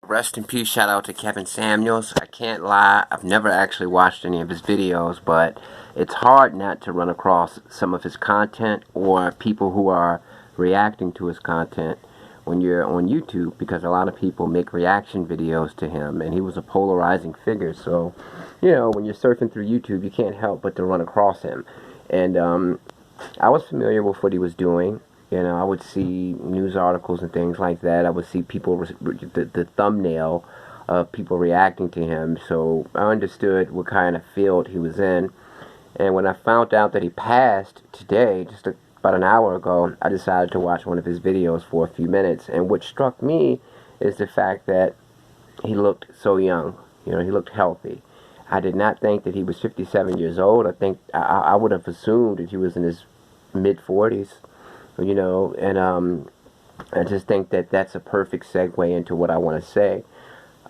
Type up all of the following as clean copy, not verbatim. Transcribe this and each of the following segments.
Rest in peace, shout out to Kevin Samuels. I can't lie, I've never actually watched any of his videos, but it's hard not to run across some of his content or people who are reacting to his content when you're on YouTube, because a lot of people make reaction videos to him, and he was a polarizing figure. So, when you're surfing through YouTube, you can't help but to run across him. And I was familiar with what he was doing. I would see news articles and things like that. I would see people, the thumbnail of people reacting to him. So I understood what kind of field he was in. And when I found out that he passed today, about an hour ago, I decided to watch one of his videos for a few minutes. And what struck me is the fact that he looked so young. He looked healthy. I did not think that he was 57 years old. I think I would have assumed that he was in his mid-40s. And I just think that that's a perfect segue into what I want to say.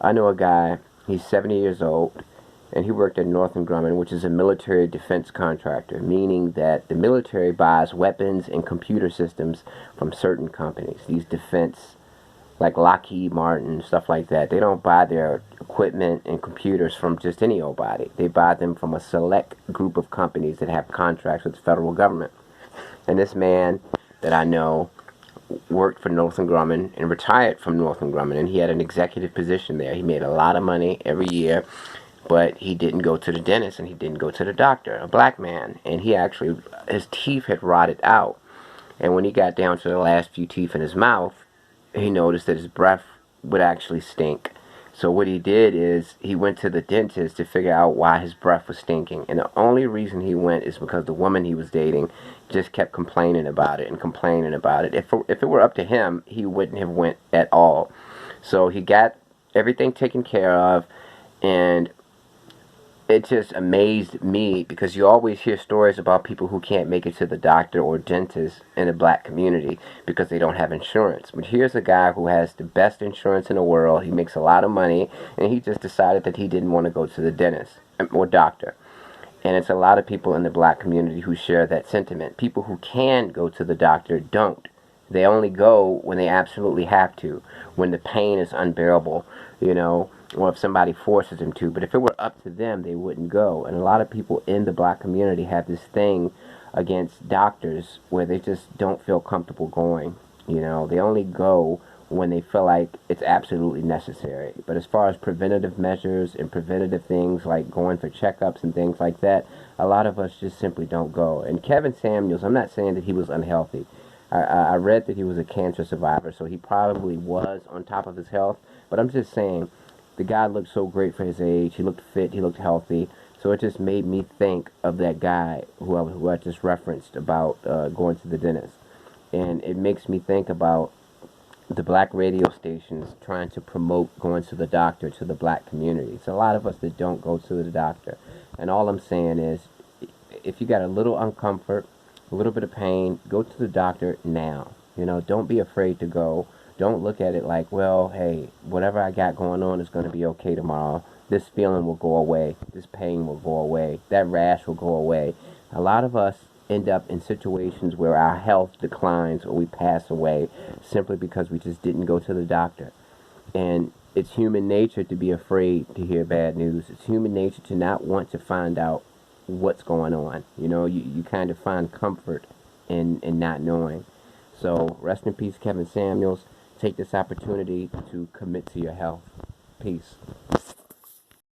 I know a guy, he's 70 years old, and he worked at Northrop Grumman, which is a military defense contractor, meaning that the military buys weapons and computer systems from certain companies. These defense, like Lockheed Martin, stuff like that, they don't buy their equipment and computers from just any old body. They buy them from a select group of companies that have contracts with the federal government. And this man that I know worked for Northrop Grumman and retired from Northrop Grumman, and he had an executive position there. He made a lot of money every year, but he didn't go to the dentist and he didn't go to the doctor. A black man, and his teeth had rotted out, and when he got down to the last few teeth in his mouth, he noticed that his breath would actually stink. So what he did is he went to the dentist to figure out why his breath was stinking. And the only reason he went is because the woman he was dating just kept complaining about it and complaining about it. If it were up to him, he wouldn't have went at all. So he got everything taken care of, and it just amazed me, because you always hear stories about people who can't make it to the doctor or dentist in the black community because they don't have insurance. But here's a guy who has the best insurance in the world. He makes a lot of money, and he just decided that he didn't want to go to the dentist or doctor. And it's a lot of people in the black community who share that sentiment. People who can go to the doctor don't. They only go when they absolutely have to, when the pain is unbearable, or if somebody forces them to. But if it were up to them, they wouldn't go. And a lot of people in the black community have this thing against doctors where they just don't feel comfortable going. They only go when they feel like it's absolutely necessary. But as far as preventative measures and preventative things like going for checkups and things like that, a lot of us just simply don't go. And Kevin Samuels, I'm not saying that he was unhealthy. I read that he was a cancer survivor, so he probably was on top of his health. But I'm just saying, the guy looked so great for his age. He looked fit. He looked healthy. So it just made me think of that guy who I just referenced about going to the dentist. And it makes me think about the black radio stations trying to promote going to the doctor to the black community. It's a lot of us that don't go to the doctor. And all I'm saying is, if you got a little uncomfort, a little bit of pain, go to the doctor now. Don't be afraid to go. Don't look at it like, well, hey, whatever I got going on is going to be okay tomorrow. This feeling will go away. This pain will go away. That rash will go away. A lot of us end up in situations where our health declines or we pass away simply because we just didn't go to the doctor. And it's human nature to be afraid to hear bad news. It's human nature to not want to find out what's going on. You kind of find comfort in not knowing. So rest in peace, Kevin Samuels. Take this opportunity to commit to your health. Peace.